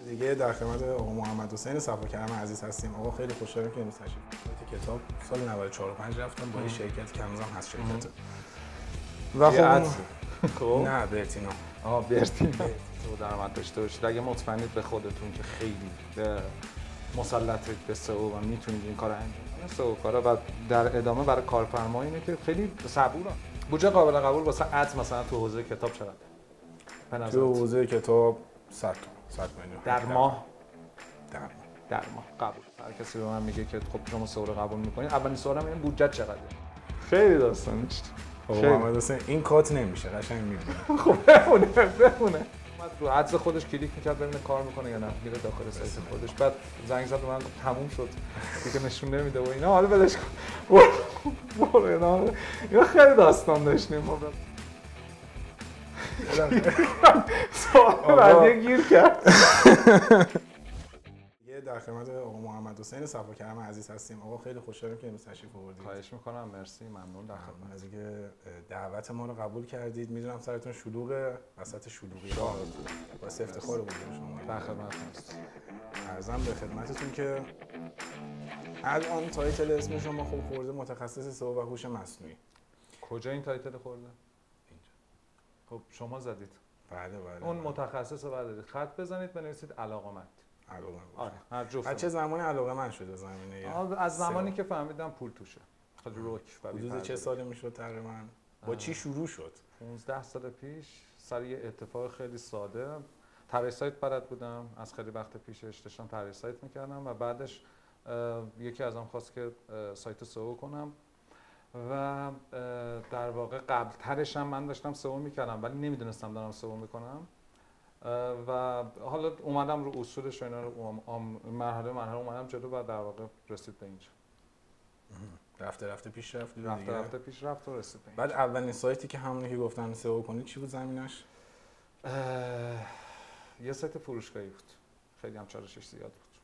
دیگه در خدمت آقا محمد حسین صفاکرم عزیز هستیم. آقا خیلی خوشحالم که امروز تشریف آوردید. کتاب سال 94 و 5 رفتم با این شرکت که هنوزم هست شرکت. و خب نه برتینا. برتینا تو درآمد داشته باشید. اگه مطمئنید به خودتون که خیلی مسلطید به سئو و میتونید این کارو انجام بدید، سئو کارا و در ادامه برای کارفرما اینه که خیلی صبورن. بودجه قابل قبول واسه اد مثلا تو حوزه کتاب چقدره؟ تو حوزه کتاب 100 میلیون در ماه. در ماه قبول. هر کسی به من میگه که خب شما سئو رو قبول میکنید، اولین سوالم اینه بودجه چقدره؟ خیلی داستانه. آقا محمد حسین این کات نمیشه، قشنگ میبینه. خب بمونه. رو عدس خودش کلیک میکرد ببینه کار میکنه یا نه، میره داخل سایت خودش. بعد زنگ زد به من تموم شد دیگه، نشون نمیده و اینا. حالا ولش کن. برو اینا خیلی داستان داشتیم ما. سوال بعدی گیر کرد. در خدمت آقا محمد حسین صفاکرم عزیز هستیم. آقا خیلی خوشحالم که امروز تشریف آوردید. خواهش میکنم. مرسی، ممنون. در خدمت از اینکه دعوت ما رو قبول کردید. میدونم سرتون شلوغه، وسط شلوغی ها باعث افتخار بود شما. در خدمت هستم. عرضم به خدمتتون که الان تایتل اسم شما خب خورده متخصص سئو و هوش مصنوعی. کجا این تایتل خورده؟ اینجا. خب شما زدید. بله. اون متخصص رو بردارید، خط بزنید، بنویسید علاقمند. آره، هر جفت. از چه زمانی علاقه‌مند شده زمینه؟ از زمانی که فهمیدم پول توشه. خیلی روک. حدود چه سالی میشد تقریبا؟ با چی شروع شد؟ 15 سال پیش سر یه اتفاق خیلی ساده. طراحی سایت بلد بودم، از خیلی وقت پیشش داشتم طراحی سایت میکردم و بعدش یکی ازم خواست که سایت سئو کنم و در واقع قبل ترش هم من داشتم سئو میکردم ولی نمیدونستم دارم سئو میکنم و حالا اومدم رو اصولش و اینا رو مرحله اومدم جلو و در واقع رسید به اینجا. رفته پیش رفت دیگه. رفته پیش رفت و رسید به اینجا. بعد اولین سایتی که همونی که گفتن سئو کنید چی بود زمینش؟ یه سایت فروشگاهی بود. خیلی هم چالشش زیاد بود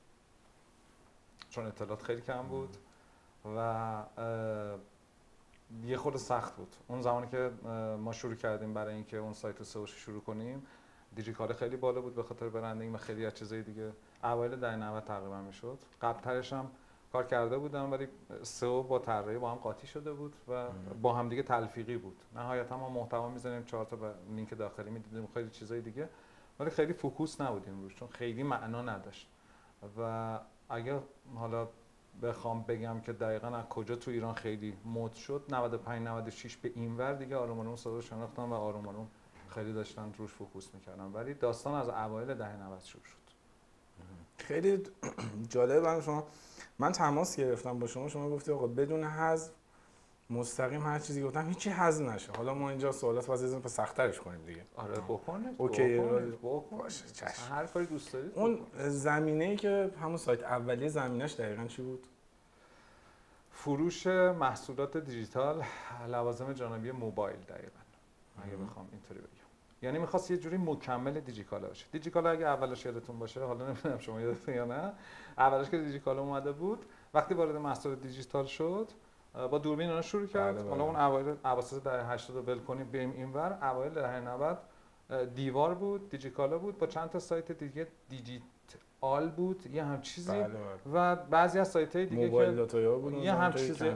چون اطلاعات خیلی کم بود و یه خورده سخت بود. اون زمانی که ما شروع کردیم برای اینکه اون سایت سئو شروع کنیم، دیجیکال خیلی بالا بود به خاطر برندینگ و خیلی از چیزای دیگه. اوایل دهه 90 تقریبا میشد. قبل ترش هم کار کرده بودم ولی سئو با طراحی با هم قاطی شده بود و با هم دیگه تلفیقی بود. نهایتا ما محتوا می‌زنیم 4 تا لینک داخلی می‌دیدیم خیلی چیزای دیگه ولی خیلی فوکوس نبودیم روش چون خیلی معنا نداشت. و اگه حالا بخوام بگم که دقیقاً از کجا تو ایران خیلی مد شد 95 96 به اینور دیگه آروم آروم سئو شناختن و آروم آروم خیلی داشتن روش فوکوس می‌کردن ولی داستان از اوایل دهه 90 شروع شد. خیلی جالب برام شما من تماس گرفتم با شما گفتی آقا بدون حذف مستقیم هر چیزی گفتم هیچی حذف نشه. حالا ما اینجا سوالات واسه سخت‌ترش کنیم دیگه. آره بکنید. اوکی بکن. باشه چشم. هر کاری دوست دارید. اون زمینه‌ای که همون سایت اولیه زمینش دقیقاً چی بود؟ فروش محصولات دیجیتال، لوازم جانبی موبایل دقیقاً. اگه بخوام اینطوری بگم. یعنی می‌خواست یه جوری مکمل دیجیکالا باشه. دیجیکالا اگه اولش یادتون باشه، حالا نمی‌دونم شما یادتون یا نه، اولش که دیجیکالا اومده بود، وقتی وارد محصول دیجیتال شد، با دوربین اون شروع کرد. حالا اون اواسط دهه 80 رو ول کنیم بریم اینور، اوایل دهه 90 دیوار بود، دیجیکالا بود با چند تا سایت دیگه دیجیتال بود، یه هم چیزی و بعضی از سایت‌های دیگه موبایل داتایا بود یه هم چیزی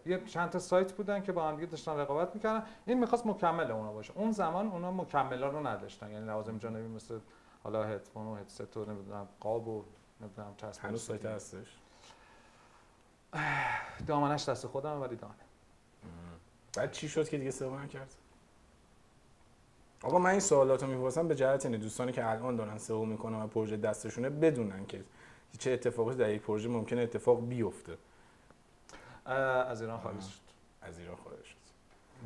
یه چند تا سایت بودن که با هم دیگه داشتن رقابت می‌کردن. این می‌خواست مکمل اونا باشه. اون زمان اونا مکملا رو نداشتن، یعنی لوازم جانبی مثل حالا هدفون و هدست و نمیدونم قاب و نمیدونم چسب. هنوز سایت هستش؟ دامنش دست خودم ولی دانه. بعد چی شد که دیگه سئو نکرد؟ آقا من این سوالاتو میپرسم به جهت اینه دوستانی که الان دارن سئو میکنن و پروژه دستشونه بدونن که چه اتفاقی در یک پروژه ممکنه اتفاق بیفته. از ایران خارج شد. از ایران خارج شد.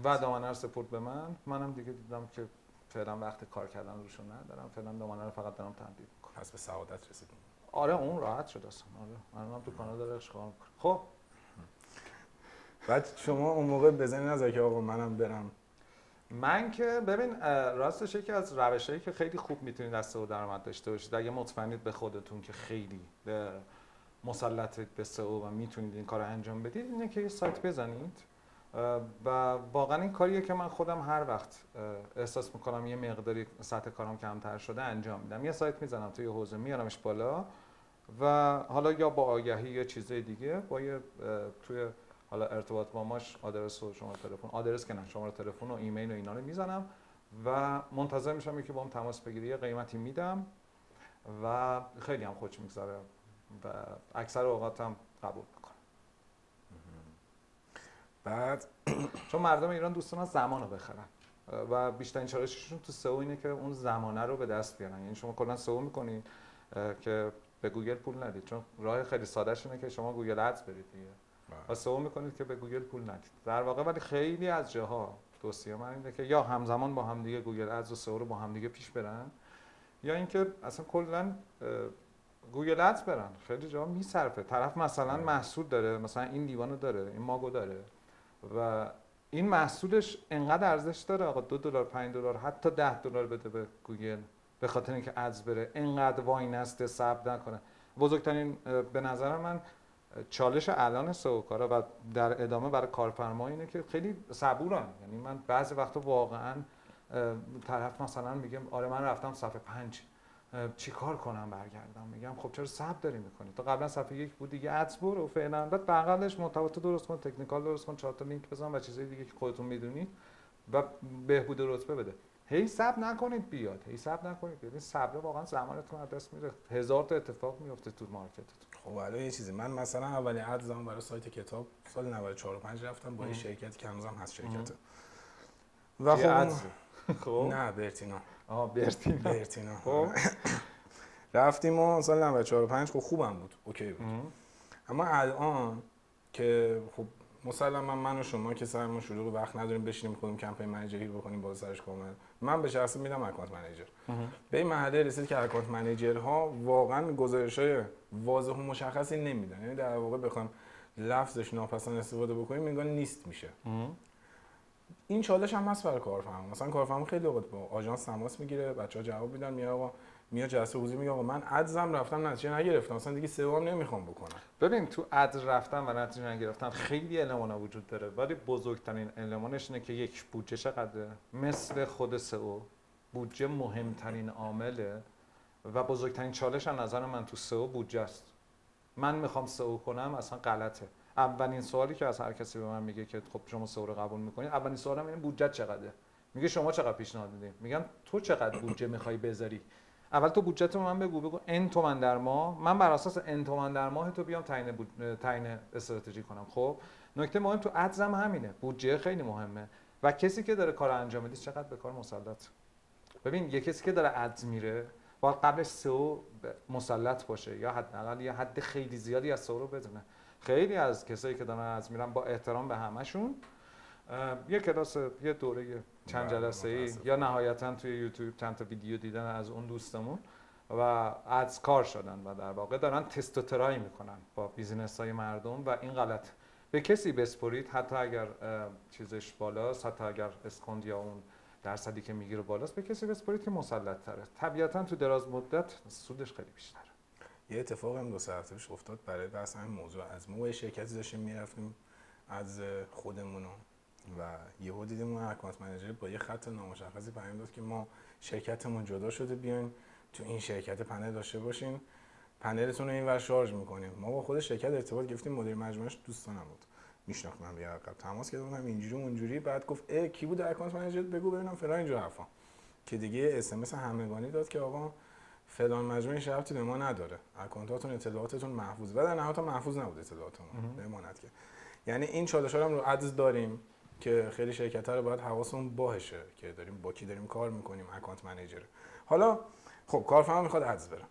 و دامنه رو سپرد به منم دیگه دیدم که فعلا وقت کار کردن روشون ندارم. فعلا دامنه رو فقط دارم تمدید میکنم. پس به سعادت رسیدم. آره اون راحت شد اصلا. آره منم تو کانادا دارم کار میکنم. خب بعد شما اون موقع بزنین نذار که آقا منم برم. من که ببین راستش یکی از روشایی که خیلی خوب میتونید از سئو درآمد داشته باشید اگه مطمئنید به خودتون که خیلی مسلطید به سئو و میتونید این کارو انجام بدید اینه که یه سایت بزنید و واقعا این کاریه که من خودم هر وقت احساس میکنم یه مقداری سطح کارم کمتر شده انجام میدم. یه سایت میزنم توی حوزه، میارمش بالا و حالا یا با آگهی یا چیزای دیگه با یه توی حالا ارتباط با ماش آدرس و شماره تلفن، آدرس که نه، شماره تلفن و ایمیل و اینا رو میزنم و منتظر میشم یکی باهم تماس بگیره، یه قیمتی میدم و خیلی هم خوش میگذره و اکثر اوقاتم قبول میکنم. بعد چون مردم ایران دوست دارن زمانو بخرن و بیشترین چالششون تو سئو اینه که اون زمانه رو به دست بیارن. یعنی شما کلا سئو میکنید که به گوگل پول ندید، چون راه خیلی سادهش اینه که شما گوگل ادز برید دیگه و سئو میکنید که به گوگل پول ندید در واقع. ولی خیلی از جاها توصیه من اینه که یا همزمان با هم دیگه گوگل ادز و سئو رو با هم دیگه پیش برن، یا اینکه اصلا کلا گوگل ادز برن. خیلی جاها میصرفه، طرف مثلا محصول داره، مثلا این لیوانو داره، این ماگو داره و این محصولش انقدر ارزش داره آقا $2 $5 حتی $10 بده به گوگل به خاطر اینکه ادز بره، انقدر وای نسته صبر نکنه. بزرگترین به نظر من چالش الان سئوکارا و در ادامه برای کارفرما اینه که خیلی صبورن. یعنی من بعضی وقتا واقعا طرف مثلا میگه آره من رفتم صفحه 5 چیکار کنم برگردم، میگم خب چرا صبر داری میکنی؟ تو قبلا صفحه 1 بود دیگه ادز برو فعلا، بعد بغلش محتوات درست کن، تکنیکال درست کن، 4 تا لینک بزن و چیزای دیگه که خودتون میدونید و بهبود رتبه بده. هی صبر نکنید بیاد، هی صبر نکنید بیاد. این صبر واقعا زمانتون از دست میره، 1000 تا اتفاق میفته تو مارکتتون. خب الان یه چیزی، من مثلا اولین ادزام برای سایت کتاب سال 94 و 5 رفتم با یه شرکتی که هنوزم هست شرکت و خب خب نه برتینا. برتینا خب رفتیم و سال 94 و 5 خب خوبم بود، اوکی بود. اما الان که خب مسلما من و شما که سرمون شلوغ وقت نداریم بشینیم خودمون کمپین منیجری بکنیم باز سرش کامل، من به شخصه میدم اکانت منیجر. به این مرحله رسید که اکانت منیجرها واقعا گزارش‌های واضح و مشخصی نمیدن. یعنی در واقع بخوام لفظش ناپسند استفاده بکنیم انگار نیست میشه. این چالش هم هست برای کارفرما. مثلا کارفرما خیلی اوقات با آژانس تماس میگیره، بچه‌ها جواب میدن، میگه آقا میاد جلسه حضوری میگه آقا من ادزم رفتم نتیجه نگرفتم، مثلا دیگه سئو هم نمیخوام بکنم. ببین تو ادز رفتم و نتیجه نگرفتم خیلی المانا وجود داره، ولی بزرگترین المانش اینه که یک بودجه چقدره. مثل خود سئو بودجه مهمترین عامله و بزرگترین چالش از نظر من تو سئو بودجه است. من میخوام سئو کنم اصلا غلطه. اولین سوالی که از هر کسی به من میگه که خب شما سئو رو قبول میکنید، اولین سوالم اینه بودجه چقدره؟ میگه شما چقدر پیشنهاد میدید؟ میگم تو چقدر بودجه میخوای بذاری؟ اول تو بودجه‌تو به من بگو N تومن در ماه، من بر اساس N تومن در ماه تو بیام تعیین استراتژی کنم. خب نکته مهم تو ادزم همینه، بودجه خیلی مهمه و کسی که داره کار انجام میده چقدر به کار مسلط. ببین یه کسی که داره ادز میره باید قبلش سئو مسلط باشه یا حداقل یه حد خیلی زیادی از سئو رو بدونه. خیلی از کسایی که دارن ادز میرن با احترام به همشون یه کلاس، یه دوره چند جلسه‌ای یا نهایتاً توی یوتیوب چند تا ویدیو دیدن از اون دوستمون و ادز کار شدن و در واقع دارن تست و ترای میکنن با بیزینس‌های مردم و این غلط. به کسی بسپرید حتی اگر چیزش بالاست، حتی اگر اسکوند یا اون درصدی که میگیره بالاست، به کسی بسپرید که مسلط تره. طبیعتاً تو دراز مدت سودش خیلی بیشتره. یه اتفاق هم 2 هفته پیش افتاد برای بحث همین موضوع. از ما یه شرکتی داشتیم میرفتیم از خودمون و یهو دیدیم اون اکانت منیجر با یه خط نامشخصی پیام داد که ما شرکتمون جدا شده، بیاین تو این شرکت پنل داشته باشین، پنلتون رو اینور شارژ میکنیم. ما با خود شرکت ارتباط گرفتیم، مدیر مجموعه‌اش دوستانم بود، میشناخت من بیاد قبل تماس گرفتم اینجوری اونجوری، بعد گفت کی بود اکانت منیجر بگو ببینم فلان اینجور حرفا، که دیگه اس ام اس همگانی داد که آقا فلان مجموعه شرطی به ما نداره، اکانتاتون اطلاعاتتون محفوظ. بعد نه تا محفوظ نبود اطلاعاتمون بماند که. یعنی این چالش‌ها رو ادز داریم که خیلی شرکت‌ها رو باید حواسمون باشه که داریم با کی داریم کار می‌کنیم. اکانت منیجر حالا خب کارفرما میخواد ادز بره،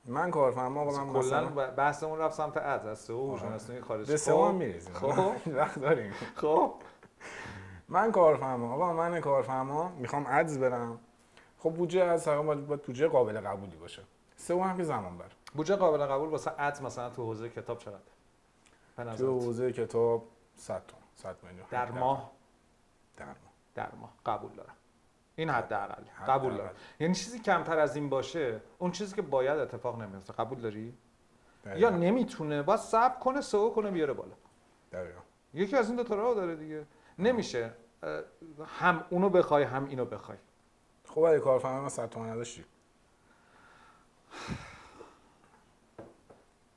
من کارفرما آقا من کلا بحثمون رفت سمت ادز از سئو شناسایی خارجی. به سئو هم می‌رسیم خب وقت داریم. خب من کارفرما میخوام ادز برم، خب بودجه از تقریبا باید بودجه قابل قبولی باشه. سئو هم که زمان بره. بودجه قابل قبول واسه ادز مثلا تو حوزه کتاب چقدره؟ تو حوزه کتاب 100 میلیون در ماه قبول دارم. این حداقل قبول دارم. یعنی چیزی کمتر از این باشه، اون چیزی که باید اتفاق نمیفته. قبول داری؟ یا نمیتونه، باید صبر کنه، سئو کنه، بیاره بالا. دقیقاً. یکی از این دو تا راه داره دیگه. نمیشه هم اونو بخوای هم اینو بخوای. خب اگه کارفرما ما 100 تومن نداشتی،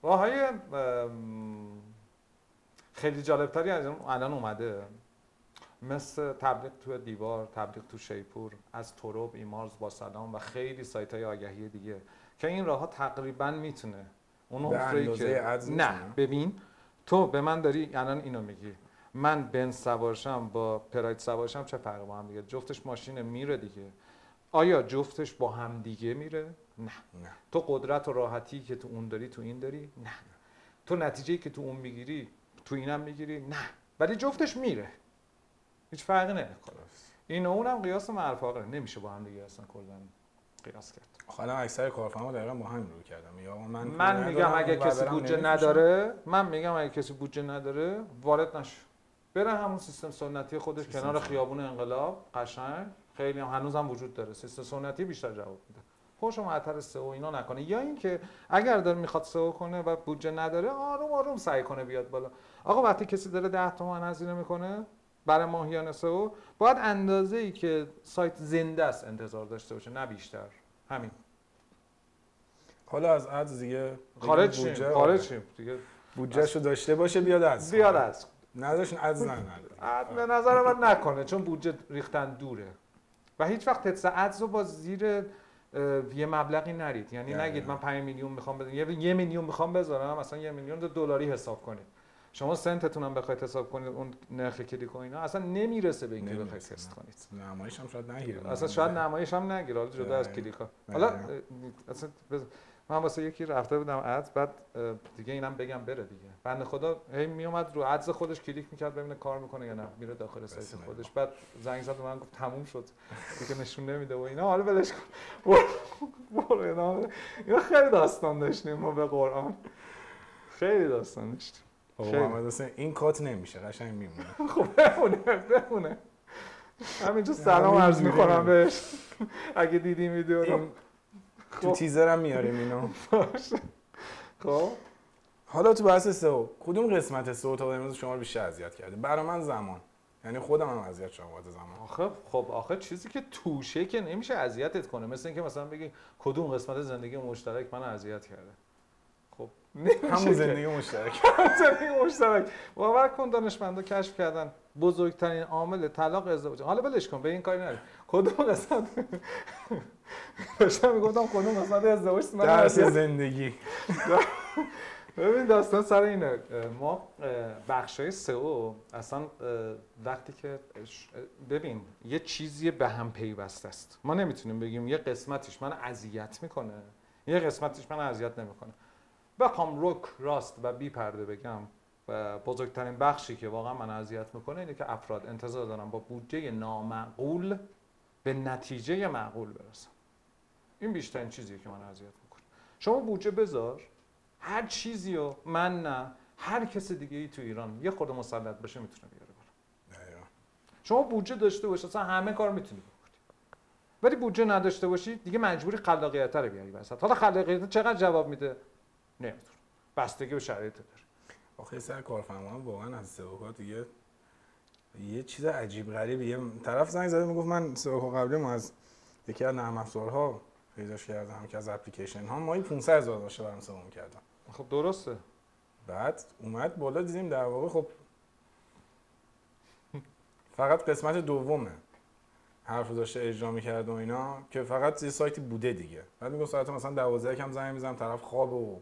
راههای خیلی جالبتری از اون الان اومده، مثل تبلیغ تو دیوار، تبلیغ تو شیپور، از تروب، ایمارز، با سلام و خیلی سایت‌های آگهی دیگه که این راهها تقریبا میتونه اون عمری که نه ببین تو به من داری الان اینو میگی، من بنز سوارشم با پراید سوارشم چه فرقی با هم دیگه؟ جفتش ماشین میره دیگه. آیا جفتش با هم دیگه میره؟ نه. تو قدرت و راحتی که تو اون داری تو این داری؟ نه. تو نتیجه‌ای که تو اون میگیری تو اینم میگیری؟ نه. ولی جفتش میره. هیچ فرقی نمیکنه. این و اونم قیاس معرفاقه، نمیشه با هم دیگه اصلا کلا قیاس کرد. حالا اکثر کارفرما دقیقاً با همین رو کردم. یا من میگم اگه کسی بودجه نداره، وارد نشه. بره همون سیستم سنتی خودش کنار خیابون انقلاب، قشنگ، خیلی هم هنوزم وجود داره. سیستم سنتی بیشتر جواب میده. خوش و معطر سئو اینا نکنه، یا اینکه اگر داره میخواد سئو کنه و بودجه نداره، آروم آروم سعی کنه بیاد بالا. آقا وقتی کسی داره 10 تومن هزینه میکنه برای ماهیانه سئو، باید اندازه‌ای که سایت زنده است انتظار داشته باشه، نه بیشتر. همین. حالا از ادز دیگه خارج شیم دیگه، بودجهشو داشته باشه بیاد از نداشت ادز نه به نظر من نکنه، چون بودجه ریختن دوره و هیچ وقت تست ادز رو با زیر یه مبلغی نرید. یعنی نگید من 5 میلیون میخوام بذارم، 1 میلیون میخوام بذارم، مثلا 1 میلیون دلاری حساب کنید. شما سنتتون هم بخواید حساب کنید، اون نرخ کلیک و اینا اصلا نمیرسه به اینکه بخواید تست کنید. نمایش هم شاید نگیره، اصلا شاید نمایش هم نگیره، حالا جدا از کلیکا. حالا اصلا من واسه یکی رفته بودم ادز، بعد دیگه اینم بگم بره دیگه، بنده خدا هی میومد رو ادز خودش کلیک میکرد ببینه کار میکنه یا نه، میره داخل سایت خودش، بعد زنگ زد به من گفت تموم شد دیگه، نشون نمیده و اینا. حالا ولش کن، برو. اینا خیلی داستان داشتیم ما به قرآن، خیلی داستان داشتیم. محمد حسین این کات نمیشه، قشنگ میمونه. خب بمونه. همینجا سلام عرض میکنم بهش اگه دیدی ویدیو رو. تو تیزرم میاریم اینو. خب حالا تو بحث سئو، کدوم قسمت سئو تا امروز شما رو بیشتر اذیت کرده؟ برای من زمان، یعنی خودم هم اذیت شدم واسه زمان. آخه چیزی که توشه که نمیشه اذیتت کنه، مثل اینکه مثلا بگی کدوم قسمت زندگی مشترک منو اذیت کرده. خب همون زندگی مشترک. باور کن دانشمندا کشف کردن بزرگترین عامل طلاق ازدواج. حالا ولش کن، به این کاری نرید. کدوم قسمت داشتم میگفتم کدوم قسمت ازدواج من درس زندگی. ببین داستان سر اینه، ما بخشای سئو اصلا وقتی که ببین یه چیزی به هم پیوسته است، ما نمیتونیم بگیم یه قسمتش من اذیت میکنه یه قسمتش من اذیت نمیکنه. بخوام رک راست و بی پرده بگم، بزرگترین بخشی که واقعا من اذیت میکنه اینه که افراد انتظار دارن با بودجه نامعقول به نتیجه معقول برسن. این بیشترین چیزیه که من اذیت میکنه. شما بودجه بذار، هر چیزیو من نه هر کس دیگه ای تو ایران یه خود مسلط باشه میتونه بیاره بالا. شما بودجه داشته باشی اصلا همه کار میتونی بکنی، ولی بودجه نداشته باشی دیگه مجبوری خلاقیت رو بیاری وسط. حالا خلاقیت چقدر جواب میده نمیدونم، بستگی به شرایط داره. آخه سر کارفرما واقعا از سئو دیگه یه چیز عجیب غریبه. یه طرف زنگ زده میگفت من سئو قبلی ما از یکی از نرم افزارها پیداش کردم که از اپلیکیشن ها ماهی 500,000 باشه برام سئو می‌کردم. خب درسته. بعد اومد بالا دیدیم در واقع خب فقط قسمت دومه حرفو داشته اجرا می‌کرد و اینا که فقط یه سایتی بوده دیگه. بعد میگم ساعت مثلا 12 کم زنگ می‌زنم طرف خواب و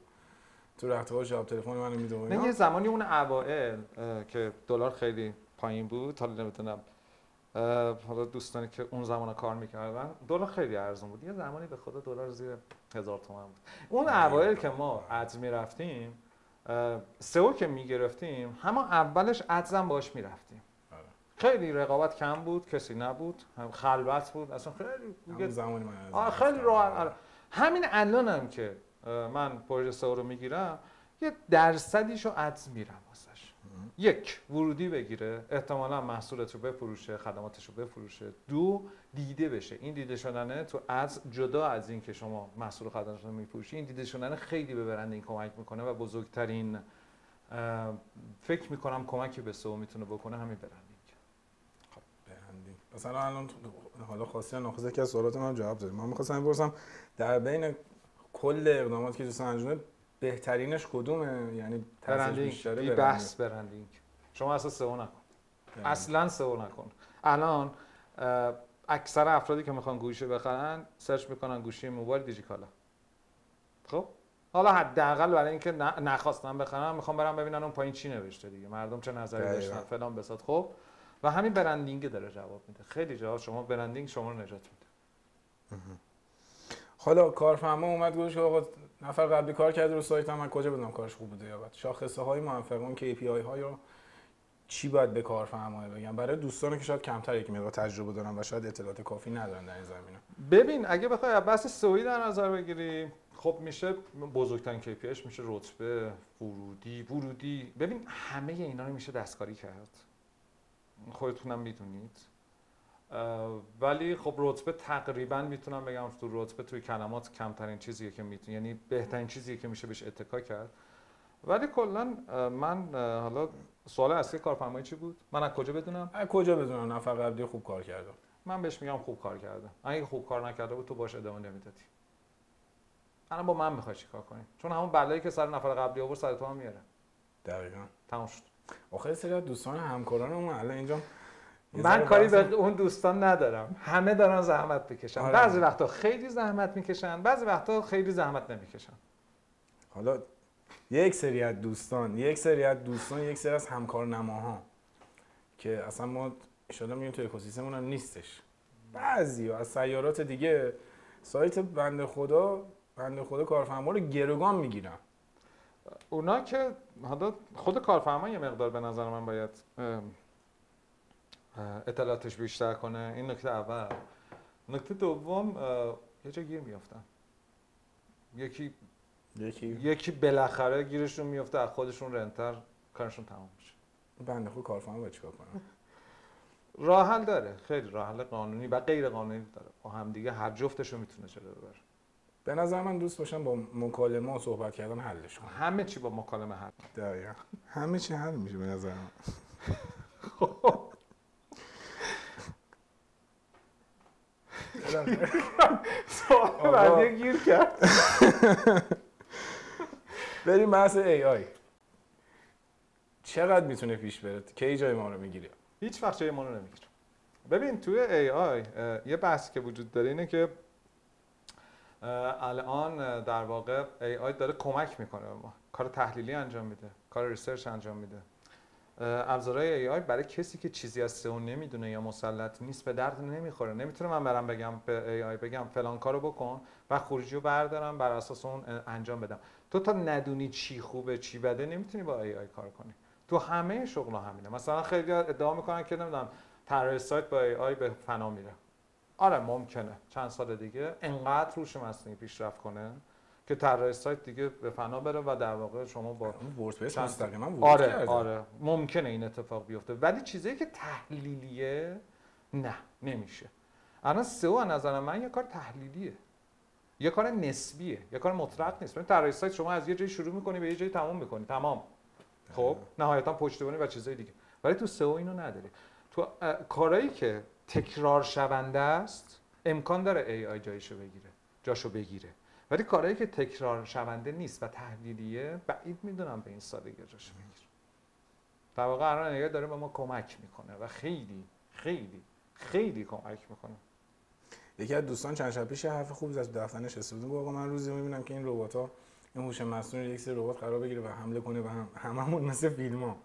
تو رخته‌ها جواب تلفن منو میده و اینا. نه یه زمانی اون اوایل که دلار خیلی پایین بود، حالا نمیدونم حالا دوستانی که اون زمان کار میکردن دلار خیلی ارزون بود، یه زمانی به خدا دلار زیر 1000 تومان بود. اون اوایل که ما ادز میرفتیم، سئو که میگرفتیم، همون اولش ادز هم باش میرفتیم. خیلی رقابت کم بود، کسی نبود، خلوت بود، اصلا خیلی زمانی من خیلی راحت. همین الانم که من پروژه سئو رو میگیرم، یه درصدیشو ادز میرم واسش. یک، ورودی بگیره، احتمالاً محصولت رو بفروشه، خدماتش رو بفروشه. دو، دیده بشه. این دیده شدنه تو ادز جدا از این که شما محصول و خدمات رو میفروشی، این دیده شدنه خیلی به برندینگ کمک میکنه و بزرگترین فکر میکنم کمکی به سئو میتونه بکنه همین برندینگ. خب برندینگ مثلا الان حالا خواستی ناخواسته که از سوالات من جواب دادی. من می‌خواستم بپرسم در بین کل اقداماتی که دوستان انجام بهترینش کدومه؟ یعنی برندینگ بی بحث برندینگ. شما اصلا سئو نکن. اصلا سئو نکن. الان اکثر افرادی که میخوان گوشی بخرن سرچ میکنن گوشی موبایل دیجیکالا. خب حالا حداقل برای اینکه نخواستم بخرم میخوام برم ببینن اون پایین چی نوشته دیگه، مردم چه نظری داشتن فلان بساط. خب و همین برندینگ داره جواب میده. خیلی جاها شما برندینگ شما رو نجات میده. حالا کارفرما اومد گفتش که آقا نفر قبلی کار کرده رو سایت من کجا بدونم کارش خوب بوده یا بد؟ شاخصه های موفق اون KPI های رو چی باید به کارفرما بگم برای دوستانی که شاید کمتر یک مقدار تجربه دارن و شاید اطلاعات کافی ندارن در این زمینه؟ ببین اگه بخوای بحث سئو در نظر بگیری خب میشه بزرگترین KPIش میشه رتبه، ورودی. ببین همه اینا رو میشه دستکاری کرد. خودتونم میدونید. ولی خب رتبه تقریبا میتونم بگم تو رتبه توی کلمات کمترین چیزیه که میتونه، یعنی بهترین چیزیه که میشه بهش اتکا کرد. ولی کلا من حالا سوال اصلی کارفرمایی چی بود؟ من از کجا بدونم؟ از کجا بدونم نفر قبلی خوب کار کرده؟ من بهش میگم خوب کار کرده. اگه خوب کار نکرده بود تو باش ادامه نمیدادی. الان با من میخوای چیکار کنی؟ چون همون بلایی که سر نفر قبلی آورد سر تو هم میاره. دقیقاً. تموم شد. آخه سری از دوستان همکارانم الان اینجا من کاری به اون دوستان ندارم. همه دارن زحمت میکشن. آره. بعضی وقتا خیلی زحمت میکشن، بعضی وقتا خیلی زحمت نمیکشن. حالا یک سری از دوستان، یک سری از همکارنماها که اصلا ما ان شاءالله میگیم تو اکوسیستممون هم نیستش. بعضیا از سیارات دیگه سایت بنده خدا کارفرما رو گروگان میگیرن. اونا که حالا خود کارفرما یه مقدار به نظر من باید اطلاعاتش بیشتر کنه. این نکته اول. نکته دوم یه جا گیر میافتن. یکی بالاخره گیرشون میفته از خودشون رنتر کارشون تمام میشه. بنده خود کارفرما باید چیکار کنه؟ راه حل داره. خیلی راه حل قانونی و غیر قانونی داره. با هم دیگه هر جفتشو میتونه جلو ببره. به نظر من دوست باشن با مکالمه و صحبت کردن حلش کنن. همه چی با مکالمه حل. دقیقاً. همه چی حل میشه به نظر من. سوال بعدی گیر کرد. بریم بحث AI. چقدر میتونه پیش بره؟ کی جای ما رو میگیره؟ هیچ وقت جای ما رو نمیگیره. ببین توی AI یه بحثی که وجود داره اینه که الان در واقع AI داره کمک میکنه به ما. کار تحلیلی انجام میده، کار ریسرچ انجام میده. ابزارهای AI برای کسی که چیزی از سئو نمیدونه یا مسلط نیست به درد نمیخوره. نمیتونه من برم بگم به AI بگم فلان کارو بکن و خروجی رو بردارم بر اساس اون انجام بدم. تو تا ندونی چی خوبه چی بده نمیتونی با AI کار کنی. تو همه شغل‌ها همینه. مثلا خیلی ادعا میکنن که نمیدونم طراح سایت با AI به فنا میره. آره ممکنه چند سال دیگه انقدر هوش مصنوعی پیشرفت کنه که طراح سایت دیگه به فنا بره و در واقع شما با وردپرس مستقیما ورود کرده. آره ممکنه این اتفاق بیفته. ولی چیزایی که تحلیلیه نه نمیشه. الان سئو از نظر من یه کار تحلیلیه، یه کار نسبیه، یه کار مطلق نیست. ببین طراح سایت شما از یه جایی شروع می‌کنی به یه جایی تموم می‌کنی، تمام. خب نهایتا پشتیبانی و چیزای دیگه. ولی تو سئو اینو نداری. تو کارهایی که تکرار شونده است امکان داره AI جاشو بگیره. ولی کارهایی که تکرار شونده نیست و تحلیلیه بعید میدونم به این سادگی جاشو بگیره. در واقع الان AI داره به ما کمک میکنه و خیلی خیلی خیلی کمک میکنه. یکی از دوستان چند شب پیش حرف خوبی از دفتر نشسته بود. آقا من روزی میبینم که این ربات‌ها این هوش مصنوعی یک سری ربات قرار بگیره و حمله کنه و هممون مثل فیلم‌ها.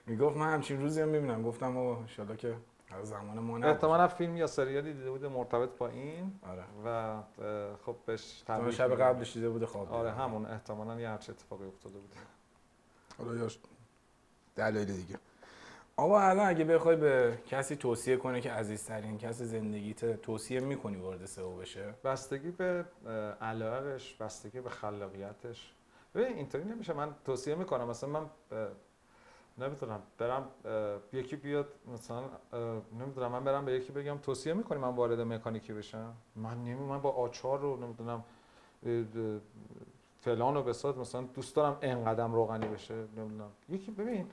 میگفت من همچین روزی هم میبینم. گفتم آقا ان شاءالله که از زمان ما نه. احتمالاً فیلم یا سریالی دیده بوده مرتبط با این. آره. و خب بهش تبریک شب قبلش دیده بوده خواب. آره همون احتمالاً یه همچین اتفاقی افتاده بوده. حالا یا دلایل دیگه. آقا الان اگه بخوای به کسی توصیه کنه که عزیزترین کس زندگیت توصیه میکنی وارد سئو بشه؟ بستگی به علاقه‌اش، بستگی به خلاقیتش. ببین اینطوری نمیشه من توصیه میکنم مثلا من نمیتونم برم یکی بیاد مثلا نمیدونم من برم به یکی بگم توصیه میکنی من وارد مکانیکی بشم. من با آچار رو نمیدونم فلان و بساط مثلا دوست دارم انقدرم روغنی بشه نمیدونم. یکی ببین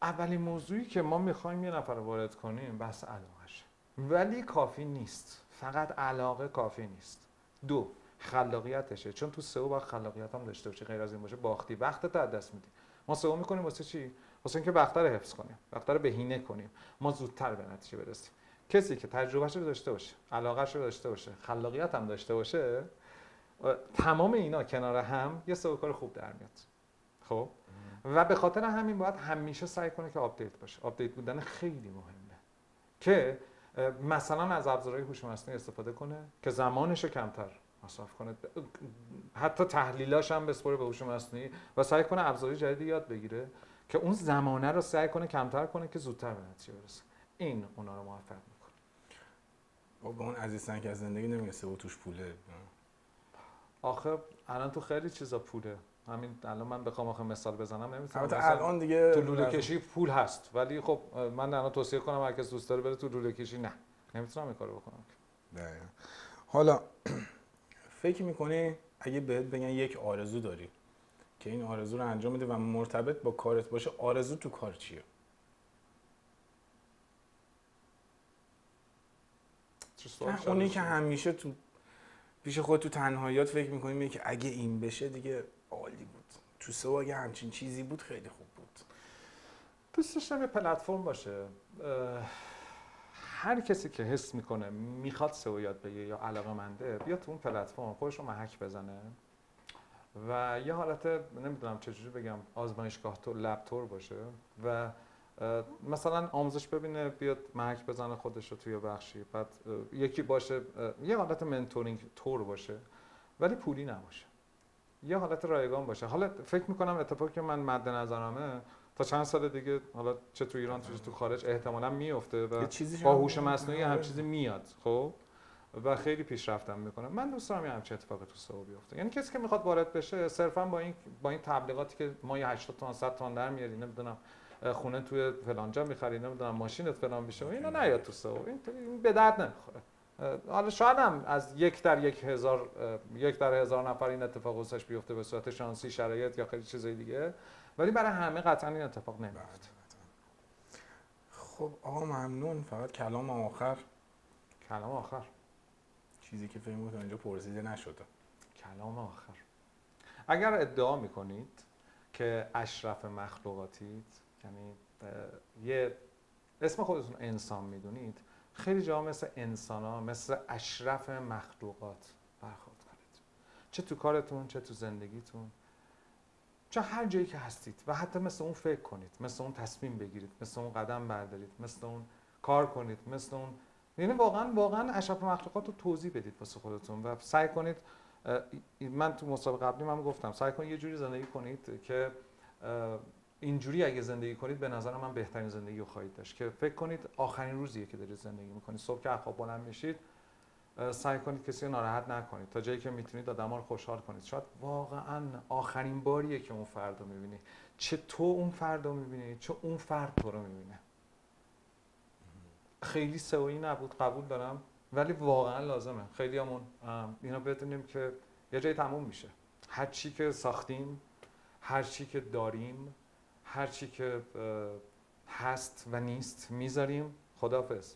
اولین موضوعی که ما میخوایم یه نفر رو وارد کنیم بحث علاقه‌شه، ولی کافی نیست، فقط علاقه کافی نیست. 2 خلاقیتشه، چون تو سئو باید خلاقیت هم داشته باشی، غیر از این باشه باختی، وقتت از دست میدی. ما سئو میکنیم واسه چی؟ واسه اینکه وقت رو حفظ کنیم، وقت رو بهینه کنیم، ما زودتر به نتیجه برسیم. کسی که تجربهش رو داشته باشه، علاقه‌اش رو داشته باشه، خلاقیت هم داشته باشه، تمام اینا کنار هم یه سئو کار خوب در میاد. خب و به خاطر همین باید همیشه سعی کنه که آپدیت باشه. آپدیت بودن خیلی مهمه که مثلا از ابزارهای هوش مصنوعی استفاده کنه که زمانش رو کمتر مصرف کنه، حتی تحلیلاش هم بسپره به هوش مصنوعی و سعی کنه ابزارهای جدید یاد بگیره که اون زمانه رو سعی کنه کمتر کنه که زودتر به نتیجه برسه. این اونا رو موفق میکنه. به اون عزیزن که از زندگی نمیگه سئو توش پوله. آخه الان تو خیلی چیزا پوله. همین الان من بخوام آخه مثال بزنم نمیتونم. البته الان دیگه تو لوله کشی پول هست، ولی خب من الان توصیه کنم هر کس دوست داره بره تو لوله کشی، نه نمیتونم این کارو بکنم. دقیقاً. حالا فکر میکنی اگه بهت بگن یک آرزو داری که این آرزو رو انجام بده و مرتبط با کارت باشه، آرزو تو کار چیه؟ اونی که همیشه تو پیش خود تو تنهاییات فکر میکنی که اگه این بشه دیگه عالی بود. تو سئو اگه همچین چیزی بود خیلی خوب بود. دوست داشتم یه پلتفرم باشه، هر کسی که حس میکنه میخواد سئو یاد بگیره یا علاقه‌منده بیاد تو اون پلتفرم خودش رو محک بزنه و یه حالت نمیدونم چجوری بگم آزمایشگاه تو لب تور باشه و مثلا آموزش ببینه، بیاد محک بزنه خودش رو توی بخشی، بعد یکی باشه یه حالت منتورینگ تور باشه ولی پولی نباشه، یه حالت رایگان باشه. حالا فکر میکنم اتفاقی که من مد نظرمه تا چند سال دیگه حالا چه تو ایران چه تو خارج احتمالاً میفته و با هوش مصنوعی هم چیزی میاد خب و خیلی پیشرفتم میکنه. من دوست دارم یه همچین اتفاقی تو سئو بیفته، یعنی کسی که میخواد وارد بشه صرفا با این تبلیغاتی که ما 80 تومن 100 تومن در میاری، نمیدونم خونه توی فلان جا میخری، نمیدونم ماشینت فلان میشه، اینا نیاد تو سئو، این به درد نمیخوره. حالا شاید هم از 1 در 1000 نفر این اتفاق واسش بیفته به صورت شانسی، شرایط یا خیلی چیزای دیگه، ولی برای همه قطعا این اتفاق نمیفته. خب آقا ممنون. فقط کلام آخر چیزی که فکر می‌کنم اینجا پرسیده نشده. کلام آخر، اگر ادعا میکنید که اشرف مخلوقاتید، یعنی یه اسم خودتون انسان میدونید، خیلی جا مثل انسانا، مثل اشرف مخلوقات برخورد کنید، چه تو کارتون، چه تو زندگیتون، چه هر جایی که هستید و حتی مثل اون فکر کنید، مثل اون تصمیم بگیرید، مثل اون قدم بردارید، مثل اون کار کنید، مثل اون، یعنی واقعا اشرف مخلوقات رو توضیح بدید واسه خودتون و سعی کنید. من تو مسابقه قبلی هم گفتم سعی کنید یه جوری زندگی کنید که اینجوری اگه زندگی کنید به نظر من بهترین زندگی رو خواهید داشت، که فکر کنید آخرین روزیه که دارید زندگی میکنید. صبح که از خواب بلند میشید سعی کنید کسی رو ناراحت نکنید، تا جایی که میتونید آدما رو خوشحال کنید. شاید واقعا آخرین باریه که اون فرد رو میبینی، چه تو اون فرد رو میبینی چه اون فرد تو رو میبینه. خیلی سئویی نبود قبول دارم، ولی واقعا لازمه خیلیامون اینا بدونیم که یه جایی تموم میشه. هر چی که ساختیم، هر چی که داریم، هر چی که هست و نیست میذاریم خداحافظ.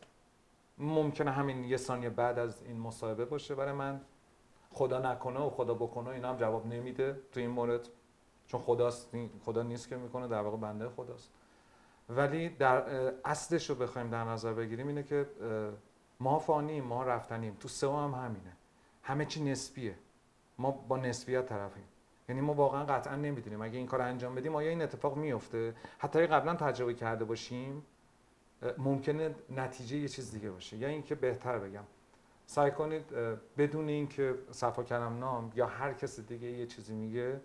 ممکنه همین یه ثانیه بعد از این مصاحبه باشه برای من، خدا نکنه و خدا بکنه اینا هم جواب نمیده تو این مورد، چون خدا نیست که میکنه، در واقع بنده خداست. ولی در اصلش رو بخوایم در نظر بگیریم اینه که ما فانیم، ما رفتنیم. تو سئو هم همینه، همه چی نسبیه، ما با نسبیت طرفیم. یعنی ما واقعا قطعا نمیدونیم اگه این کار انجام بدیم آیا این اتفاق میفته، حتی اگه قبلا تجربه کرده باشیم ممکنه نتیجه یه چیز دیگه باشه. یا اینکه بهتر بگم سعی کنید بدون اینکه صفا کلام نام یا هر کس دیگه یه چیزی میگه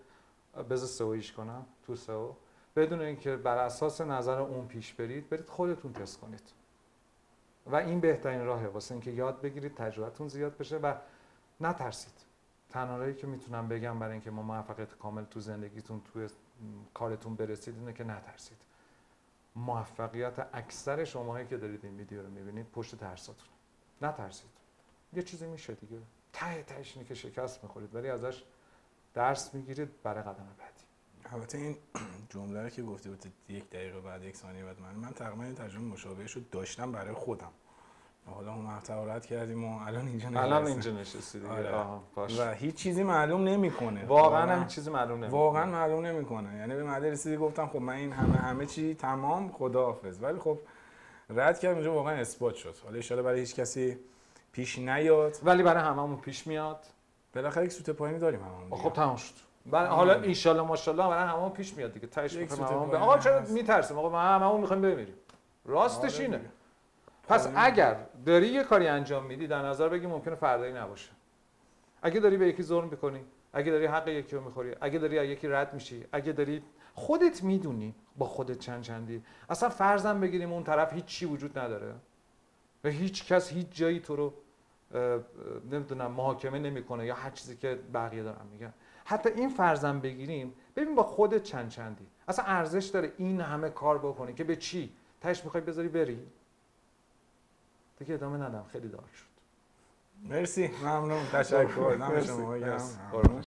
بذار سئویش کنم تو سئو، بدون اینکه بر اساس نظر اون پیش برید خودتون تست کنید و این بهترین راهه واسه اینکه یاد بگیرید، تجربتون زیاد بشه و نترسید. تنها راهی که میتونم بگم برای اینکه ما موفقیت کامل تو زندگیتون تو کارتون برسید اینه که نترسید. موفقیت اکثر شماهایی که دارید این ویدیو رو میبینید پشت ترساتون. نترسید، یه چیزی میشه دیگه، ته تهش اینه که شکست میخورید ولی ازش درس میگیرید برای قدم بعدی. البته این جمله رو که گفتی بود 1 دقیقه بعد 1 ثانیه بعد من تقریبا این تجربه مشابهش رو داشتم برای خودم. حالا اون مقطع رد کردیم و الان اینجا نشستی دیگه. آره. و هیچ چیزی معلوم نمیکنه. واقعا هم چیزی معلوم نمیکنه. واقعا معلوم نمیکنه. یعنی به مدرسه رسیدی گفتم خب من این همه چی تمام، خداحافظ. ولی خب رد کردم اونجا واقعا اثبات شد. حالا ان شاءالله برای هیچ کسی پیش نیاد، ولی برای هممون پیش میاد. بالاخره یک سوت پایینی داریم هممون. خب تمام شد. حالا ان شاءالله ماشاءالله برای هممون پیش میاد دیگه. تاش میخوام آقا چرا میترسیم؟ آقا ما هممون میخوایم بمیریم. راستش اینه. پس اگر داری یه کاری انجام میدی در نظر بگی ممکنه فردایی نباشه. اگه داری به یکی ظلم میکنی، اگه داری حق یکی رو میخوری، اگه داری از یکی رد میشی، اگه داری خودت میدونی با خودت چندی، اصلا فرضاً بگیریم اون طرف هیچ چی وجود نداره و هیچ کس هیچ جایی تو رو نمیدونم محاکمه نمیکنه یا هر چیزی که بقیه دارن میگن. حتی این فرضاً بگیریم، ببین با خودت چندی اصلا ارزش داره این همه کار بکنی که به چی؟ تاش میخوای بذاری بری؟ دیگه ادامه ندم، خیلی دارک شد. مرسی، ممنون، تشکر. دم شما گرم.